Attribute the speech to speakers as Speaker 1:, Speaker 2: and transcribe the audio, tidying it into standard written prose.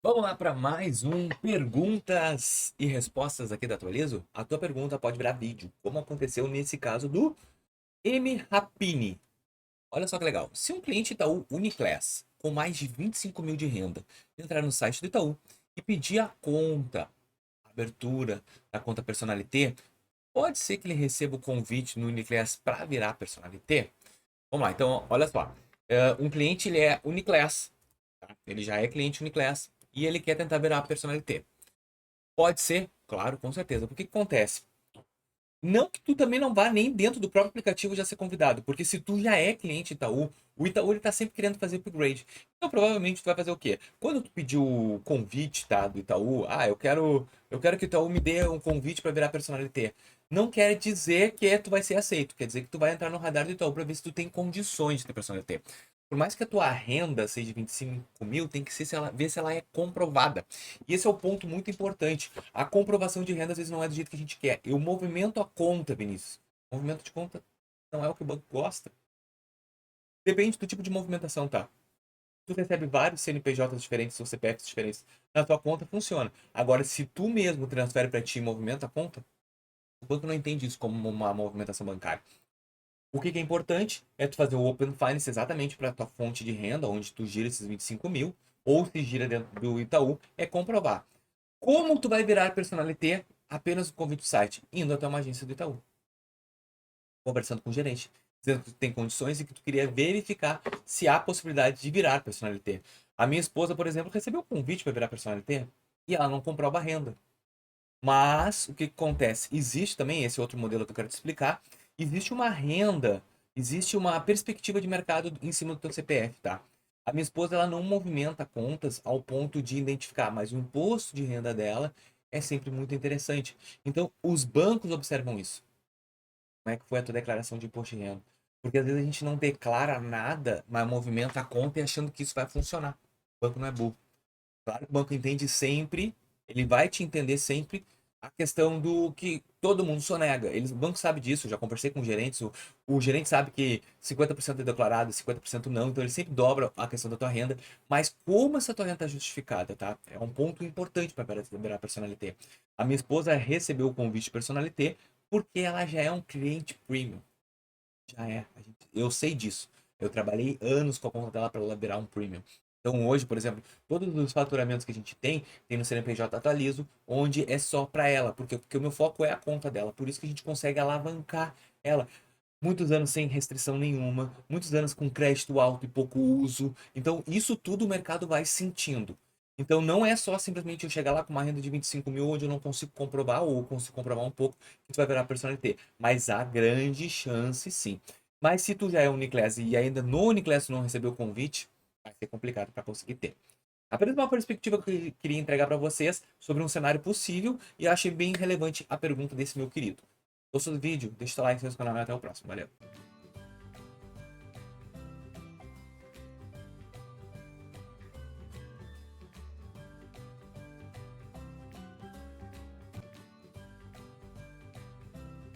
Speaker 1: Vamos lá para mais um perguntas e respostas aqui da Atualizo. A tua pergunta pode virar vídeo, como aconteceu nesse caso do M. Rapini. Olha só que legal. Se um cliente Itaú Uniclass com mais de 25 mil de renda entrar no site do Itaú e pedir a conta, a abertura da conta Personalité, pode ser que ele receba o convite no Uniclass para virar Personalité? Vamos lá, então olha só. Um cliente ele é Uniclass, tá? Ele já é cliente Uniclass e ele quer tentar virar Personalité. Pode ser, claro, com certeza. Porque que acontece? Não que tu também não vá nem dentro do próprio aplicativo já ser convidado, porque se tu já é cliente Itaú, o Itaú ele tá sempre querendo fazer upgrade. Então provavelmente tu vai fazer o quê? Quando tu pedir o convite, tá, do Itaú, eu quero que o Itaú me dê um convite para virar personalité. Não quer dizer que tu vai ser aceito, quer dizer que tu vai entrar no radar do Itaú para ver se tu tem condições de ter personalité. Por mais que a tua renda seja 25 mil, tem que ser ver se ela é comprovada. E esse é o ponto muito importante. A comprovação de renda às vezes não é do jeito que a gente quer. Eu movimento a conta, Vinícius. Movimento de conta não é o que o banco gosta. Depende do tipo de movimentação, tá? Tu recebe vários CNPJs diferentes ou CPFs diferentes na tua conta, funciona. Agora, se tu mesmo transfere para ti e movimenta a conta, o banco não entende isso como uma movimentação bancária. O que é importante é tu fazer o Open Finance exatamente para a tua fonte de renda, onde tu gira esses 25 mil, ou se gira dentro do Itaú, é comprovar. Como tu vai virar personalité apenas no convite do site? Indo até uma agência do Itaú, conversando com o gerente, dizendo que tu tem condições e que tu queria verificar se há possibilidade de virar personalité. A minha esposa, por exemplo, recebeu um convite para virar personalité e ela não comprova a renda. Mas o que acontece? Existe também esse outro modelo que eu quero te explicar. Existe uma renda, existe uma perspectiva de mercado em cima do teu CPF, tá? A minha esposa ela não movimenta contas ao ponto de identificar, mas o imposto de renda dela é sempre muito interessante. Então, os bancos observam isso. Como é que foi a tua declaração de imposto de renda? Porque às vezes a gente não declara nada, mas movimenta a conta e achando que isso vai funcionar. O banco não é burro. Claro que o banco entende sempre, ele vai te entender sempre a questão do que todo mundo sonega. O banco sabe disso, eu já conversei com gerentes, o gerente sabe que 50% é declarado, 50% não, então ele sempre dobra a questão da tua renda. Mas como essa tua renda está justificada, tá? É um ponto importante para liberar a personalité. A minha esposa recebeu o convite de personalité porque ela já é um cliente premium. Já é. Eu sei disso. Eu trabalhei anos com a conta dela para ela virar um premium. Então hoje, por exemplo, todos os faturamentos que a gente tem no CNPJ Atualizo, onde é só para ela, porque o meu foco é a conta dela. Por isso que a gente consegue alavancar ela. Muitos anos sem restrição nenhuma, muitos anos com crédito alto e pouco uso. Então, isso tudo o mercado vai sentindo. Então, não é só simplesmente eu chegar lá com uma renda de 25 mil, onde eu não consigo comprovar, ou consigo comprovar um pouco, que tu vai virar personalité. Mas há grande chance, sim. Mas se tu já é Uniclass e ainda no Uniclass tu não recebeu o convite, vai ser complicado para conseguir ter. Apenas uma perspectiva que eu queria entregar para vocês sobre um cenário possível e eu achei bem relevante a pergunta desse meu querido. Gostou do vídeo? Deixa o like, se inscreve no canal e até o próximo. Valeu!